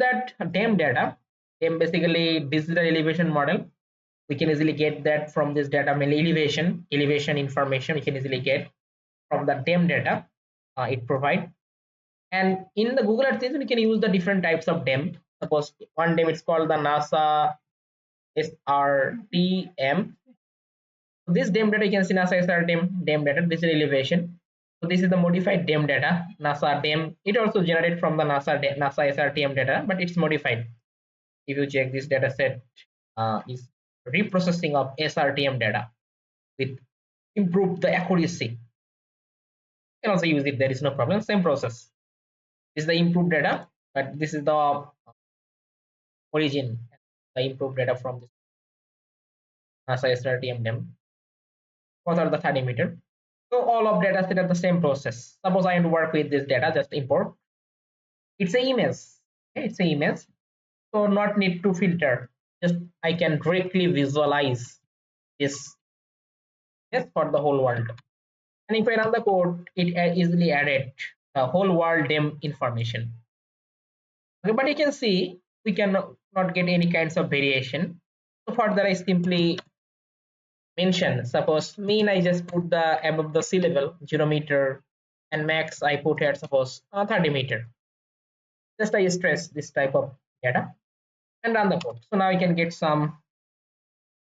about that DEM data, DEM basically digital elevation model. We can easily get that from this data, elevation information we can easily get from the DEM data it provide. And in the Google Earth we can use the different types of DEM. Suppose one DEM it's called the NASA SRTM. This DEM data you can see NASA SRTM DEM data, this is elevation. So this is the modified DEM data, NASA DEM. It also generated from the NASA SRTM data, but it's modified. If you check this data set is reprocessing of SRTM data with improve the accuracy. You can also use it, there is no problem, same process. This is the improved data, but this is the origin, the improved data from this NASA SRTM DEM. Both are the 30 meter. So all of data set are the same process. Suppose I want to work with this data, just import. It's a image. Okay, it's a image. So not need to filter. Just I can directly visualize this for the whole world. And if I run the code, it easily added the whole world DEM information. Okay, but you can see we can not get any kinds of variation. So further I simply mention, suppose mean I just put the above the sea level 0 meter, and max I put here suppose 30 meter. Just I stress this type of data and run the code. So now you can get some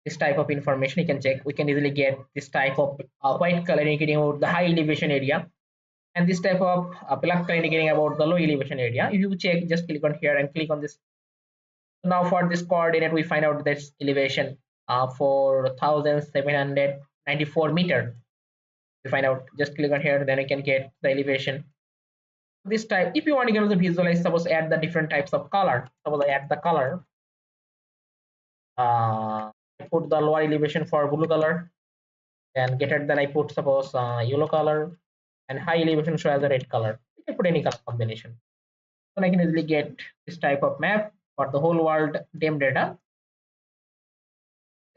this type of information. You can check, we can easily get this type of white color indicating about the high elevation area, and this type of black color indicating about the low elevation area. If you check, just click on here and click on this. Now for this coordinate we find out this elevation for 1794 meter. We find out, just click on here, then you can get the elevation. This type, if you want, you can also visualize, suppose add the different types of color. Suppose I add the color, I put the lower elevation for blue color, and get it, then I put suppose yellow color, and high elevation show as a red color. You can put any color combination. So I can easily get this type of map for the whole world DEM data.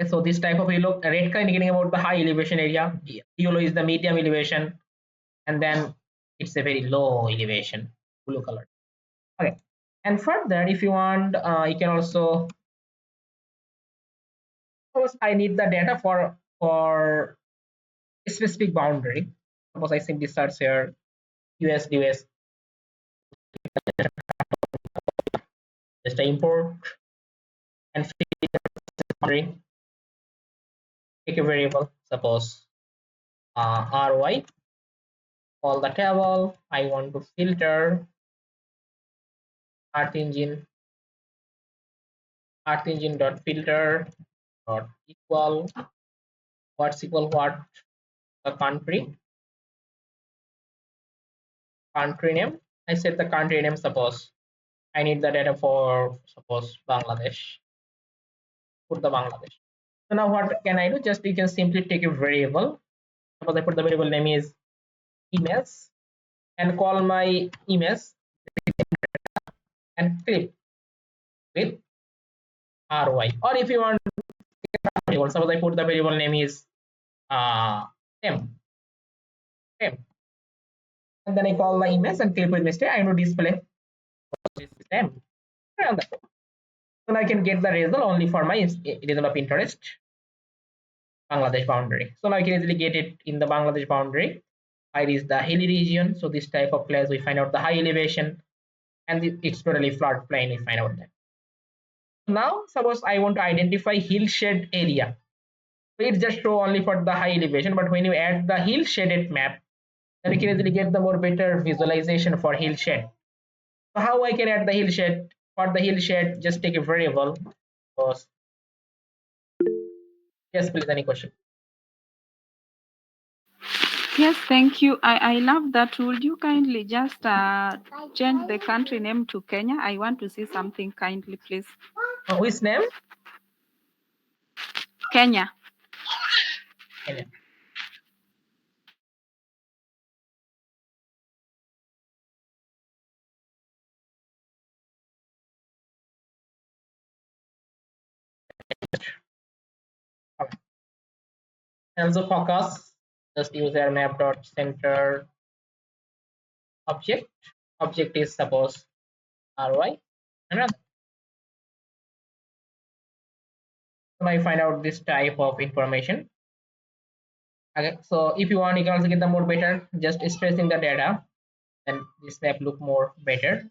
Okay, so this type of yellow, red color indicating about the high elevation area, yellow is the medium elevation, and then it's a very low elevation, blue color. Okay, and further if you want, you can also, suppose I need the data for a specific boundary. Suppose I simply search here US, just import and boundary, take a variable, suppose RY, call the table. I want to filter earth engine dot filter dot equal what's equal what, the country name. I set the country name, suppose I need the data for suppose Bangladesh, put the Bangladesh. So now what can I do? Just you can simply take a variable. Suppose I put the variable name is image and call my image and click with RY. Or if you want, suppose I put the variable name is temp, and then I call the image and click with mistake. I want to display temp. So now I can get the result only for my region of interest, Bangladesh boundary. So now I can easily get it in the Bangladesh boundary. Here is the hilly region. So this type of place we find out the high elevation, and it's totally flat plain. We find out that. Now suppose I want to identify hillshade area. So it just show only for the high elevation, but when you add the hill shaded map, then you can easily get the more better visualization for hillshade. So how I can add the hillshade? For the hillshade, just take a variable. Yes, please, any question? Yes, thank you. I love that. Would you kindly just change the country name to Kenya? I want to see something kindly, please. Which name? Kenya. Kenya. Okay. Also focus, just use our map.center object. Object is suppose RY. And I find out this type of information. Okay, so if you want, you can also get the more better, just stressing the data, and this map look more better.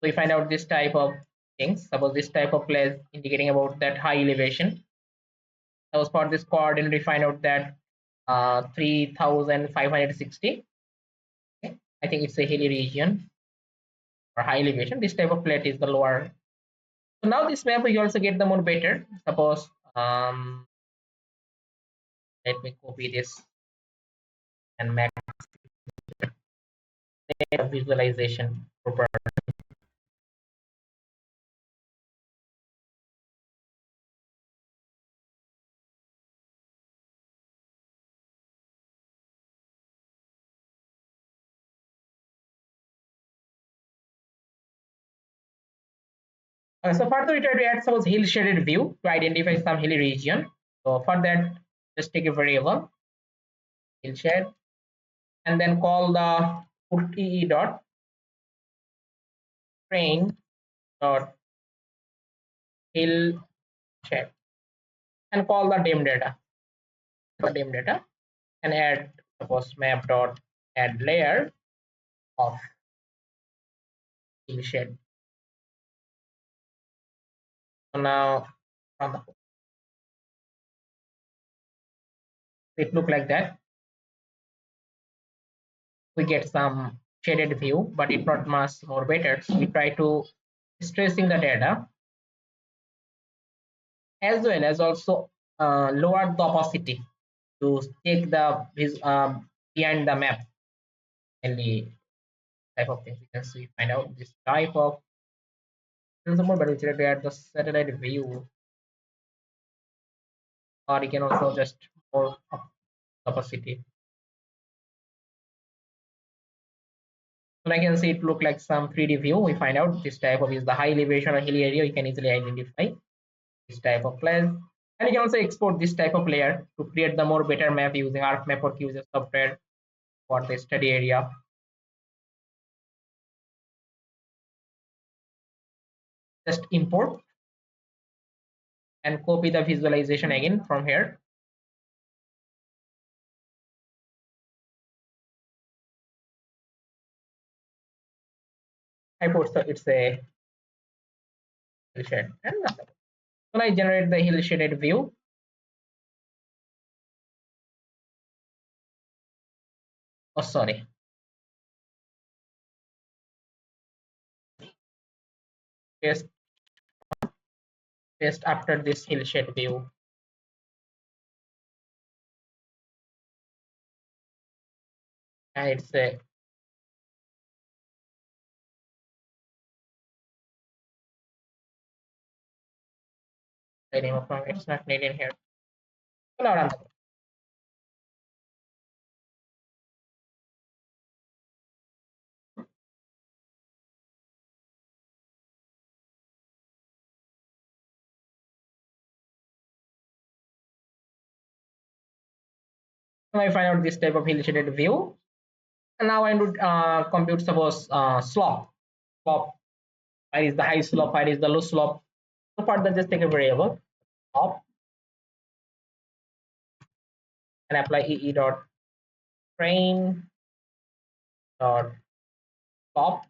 So we find out this type of things. Suppose this type of place indicating about that high elevation. Suppose for this coordinate, we find out that 3,560. Okay. I think it's a hilly region or high elevation. This type of plate is the lower. So now this map we also get the more better. Suppose let me copy this and make a visualization proper. So further we try to add suppose hill shaded view to identify some hilly region. So for that, just take a variable hillshade and then call the put ee dot train dot hillshade and call the dim data and add suppose map dot add layer of hillshade. So now on the it look like that. We get some shaded view, but it's not much more better. So we try to stressing the data as well as also lower the opacity to take the behind the map any type of things. We can see find out this type of more better to add the satellite view, or you can also just more opacity. So I can see it look like some 3D view. We find out this type of is the high elevation or hilly area. You can easily identify this type of place. And you can also export this type of layer to create the more better map using ArcMap or QGIS software for the study area. Just import and copy the visualization again from here. I put it's a hillshade and when I generate the hill shaded view, oh sorry, paste paste after this hill shade view. And it's a the name of it's not needed here. So now run the code. Now I find out this type of hill shaded view. And now I would compute suppose slope. Where is the high slope? Where is the low slope? So for that, just take a variable slope and apply ee dot train dot slope.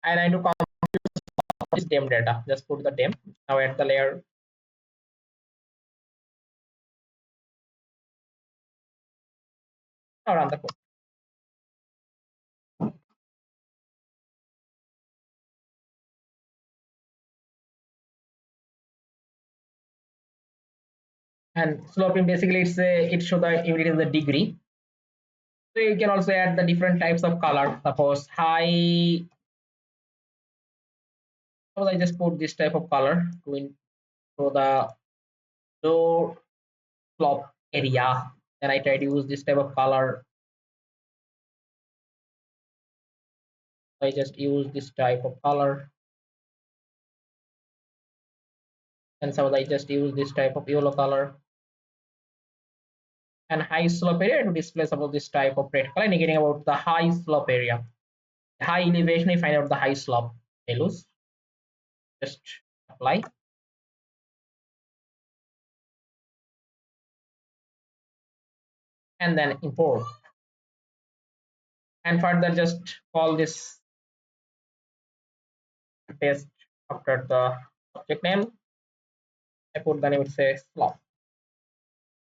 And I do compute this dim data. Just put the dim. Now add the layer. Now run the code. And sloping basically it show the unit in the degree. So you can also add the different types of color. Suppose high. Suppose I just put this type of color to show the low slope area. Then I try to use this type of color. I just use this type of color. And suppose I just use this type of yellow color. And high slope area to display suppose this type of red color indicating about the high slope area. High elevation, we find out the high slope values. Just apply. And then import. And further just call this test after the object name. I put the name, it says slope.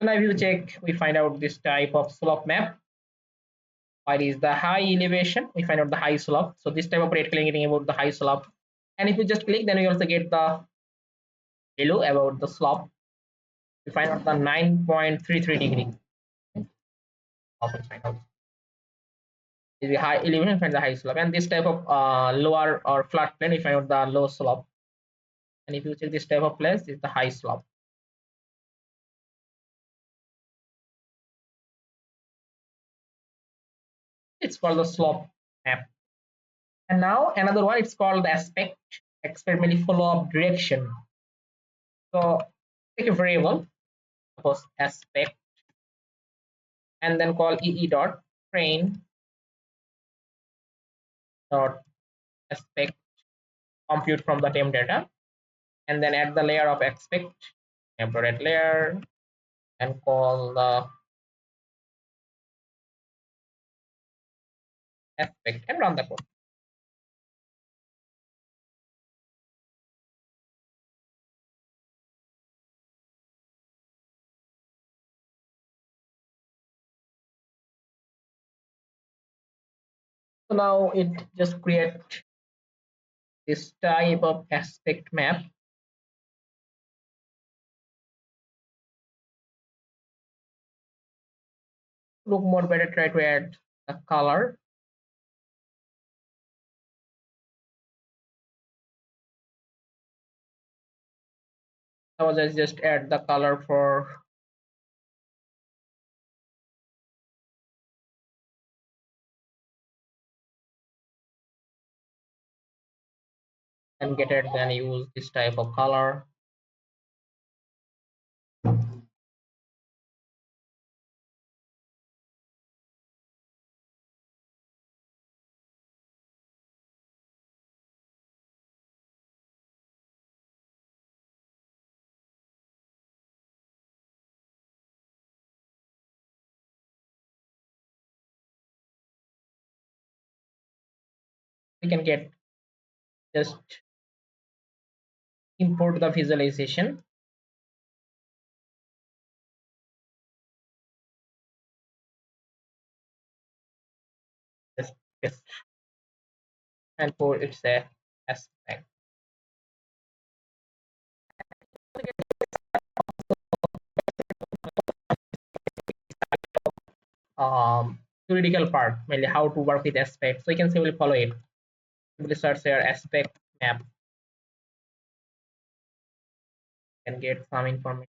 So now if you check, we find out this type of slope map. While is the high elevation, we find out the high slope. So this type of right clicking about the high slope. And if you just click, then we also get the value about the slope. We find out the 9.33 degree. Also find out is the high elevation, find the high slope. And this type of lower or flat plane, we find out the low slope. And if you check this type of place, is the high slope. It's called the slope map. And now another one, it's called the aspect, experimentally follow-up direction. So take a variable, suppose aspect, and then call ee dot train dot aspect compute from the temp data, and then add the layer of aspect, temporary layer, and call the aspect and run the code. So now it just create this type of aspect map. Look more better, try to add the color. So let's just add the color for and get it, then use this type of color. We can get just import the visualization. Just paste and for its a aspect. Theoretical part, mainly how to work with aspects. So you can simply follow it. Simply search here aspect map and get some information.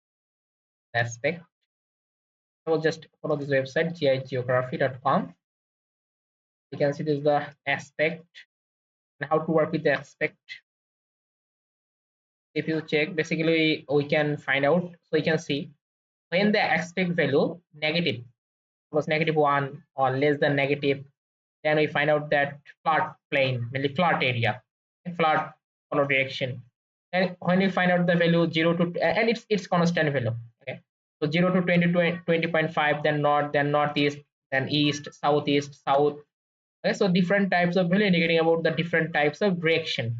Aspect. I will just follow this website gigeography.com. You can see this is the aspect and how to work with the aspect. If you check, basically we can find out. So you can see when the aspect value negative was -1 or less than negative, then we find out that flat plane, mainly flat area, flat color direction. And when we find out the value 0 to and it's constant value. Okay, so 0 to 20.5, then north, then northeast, then east, southeast, south. Okay, so different types of value indicating about the different types of direction.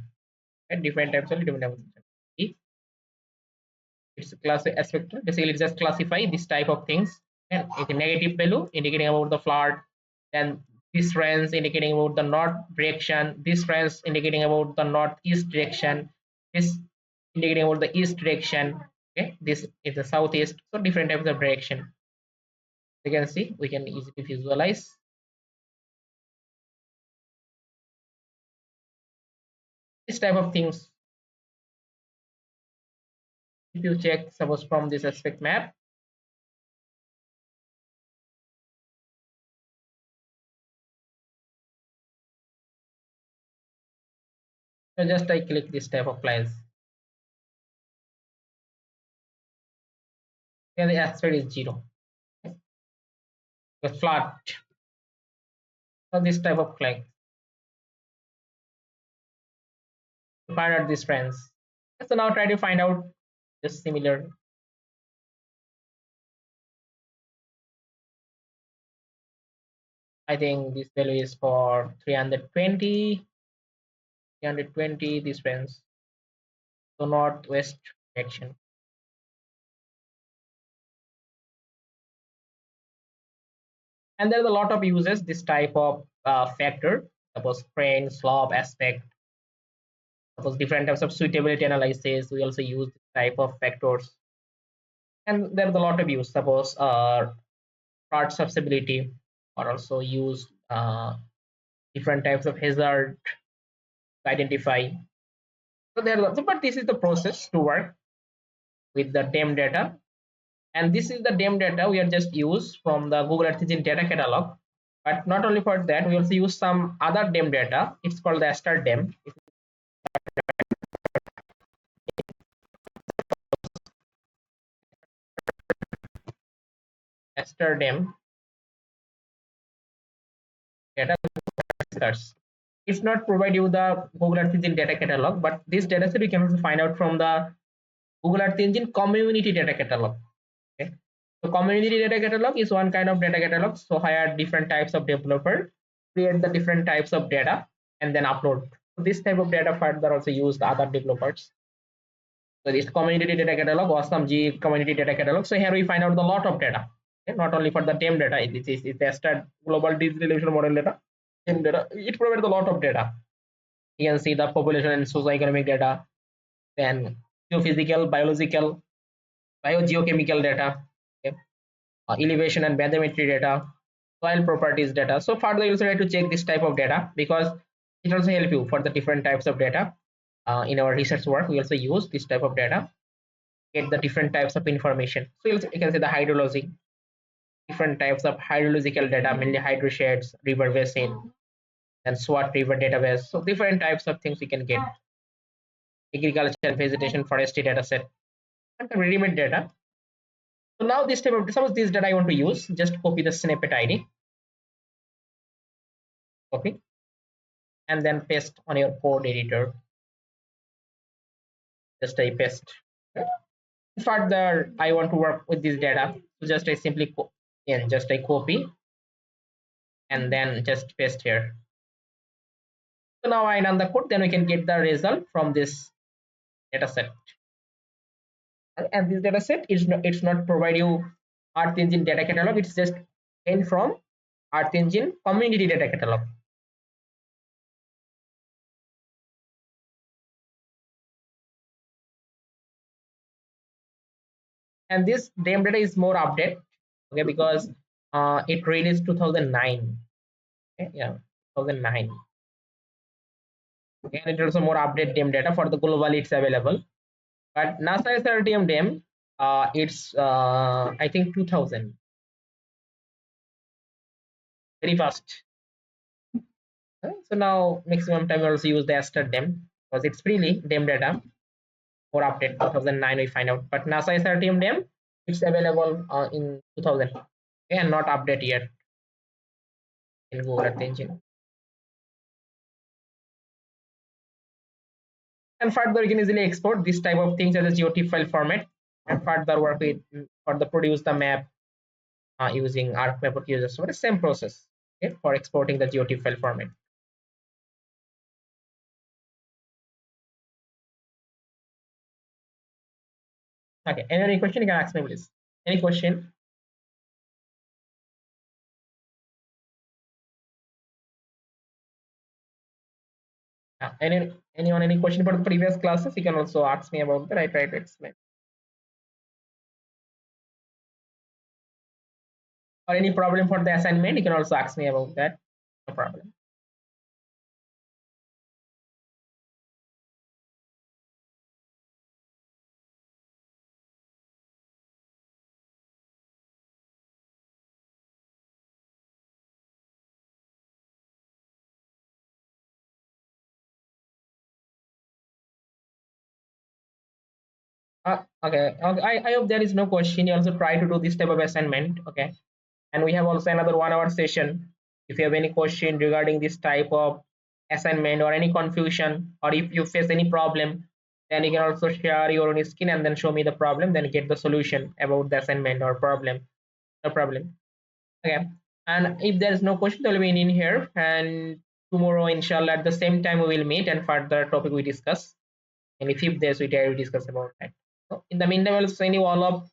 Okay, different types of different. It's a class aspect. Basically, it just classify this type of things. And it's a negative value indicating about the flat, then this range indicating about the north direction, this range indicating about the northeast direction, this indicating about the east direction. Okay, this is the southeast. So different types of direction. You can see we can easily visualize this type of things. If you check, suppose from this aspect map, so just I click this type of lines. Here the aspect is 0. The flat. So this type of line. find out these friends. So now try to find out just similar. I think this value is for 320, 320 these friends. So northwest direction. And there's a lot of uses this type of factor. Suppose crane, slope, aspect. Suppose different types of suitability analysis. We also use this type of factors. And there's a lot of use. Suppose part susceptibility are also used. Different types of hazard to identify. So there, but this is the process to work with the DEM data, and this is the DEM data we are just used from the Google Earth Engine data catalog. But not only for that, we also use some other DEM data. It's called the Star DEM. Star DEM data. It's not provide you the Google Earth Engine data catalog, but this data set you can also find out from the Google Earth Engine community data catalog. Okay. So community data catalog is one kind of data catalog. So hire different types of developer, create the different types of data, and then upload. So this type of data further also used other developers. So this community data catalog was some G community data catalog. So here we find out a lot of data. Okay? Not only for the DEM data, it is tested global distribution model data. DEM data, it provides a lot of data. You can see the population and socioeconomic data, then geophysical, biological, biogeochemical data, okay? Elevation and bathymetry data, soil properties data. So further you also try to check this type of data because it also help you for the different types of data. In our research work, we also use this type of data, get the different types of information. So you can see the hydrology, different types of hydrological data, mainly hydroshades, river basin, and SWAT river database. So different types of things we can get. Agriculture, vegetation, forestry data set, and ready-made data. So now this type of, suppose this data I want to use, just copy the snippet ID, copy, and then paste on your code editor. Just I paste. Okay. Further, I want to work with this data, so just I simply just I copy and then just paste here. So now I run the code, then we can get the result from this data set. And this data set is not, it's not provide you Earth Engine data catalog, it's just came from Earth Engine community data catalog. And this DEM data is more update, okay, because it released 2009. Okay, yeah, 2009. Okay, and it also more update DEM data for the global it's available. But NASA SRTM DEM, it's I think 2000. Very fast. Okay, so now maximum time we also use the Aster DEM because it's freely DEM data. More update 2009 we find out, but NASA SRTM DEM it's available in 2000. Okay, and not update yet in Google Earth Engine. And further you can easily export this type of things as a GeoTIFF file format and further work with further produce the map using ArcMap or QGIS. So it's the same process, okay, for exporting the GeoTIFF file format. Okay, any question you can ask me please. Any question? Anyone any question about the previous classes? You can also ask me about that. I try to explain. Or any problem for the assignment, you can also ask me about that. No problem. Okay. I hope there is no question. You also try to do this type of assignment. Okay. And we have also another 1 hour session. If you have any question regarding this type of assignment or any confusion, or if you face any problem, then you can also share your own screen and then show me the problem, then get the solution about the assignment or problem. No problem. Okay. And if there is no question, there will be in here. And tomorrow, inshallah, at the same time, we will meet and further topic we discuss. And if there's we dare we discuss about that. So in the meantime, I'll send you all of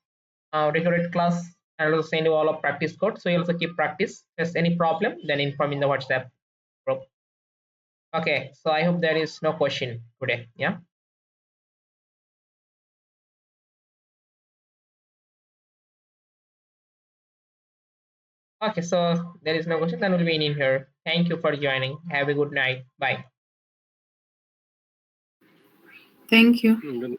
recorded class and also send you all of practice code. So you also keep practice. If there's any problem, then inform in the WhatsApp group. Okay. So I hope there is no question today. Yeah. Okay. So there is no question. Then we'll be in here. Thank you for joining. Have a good night. Bye. Thank you.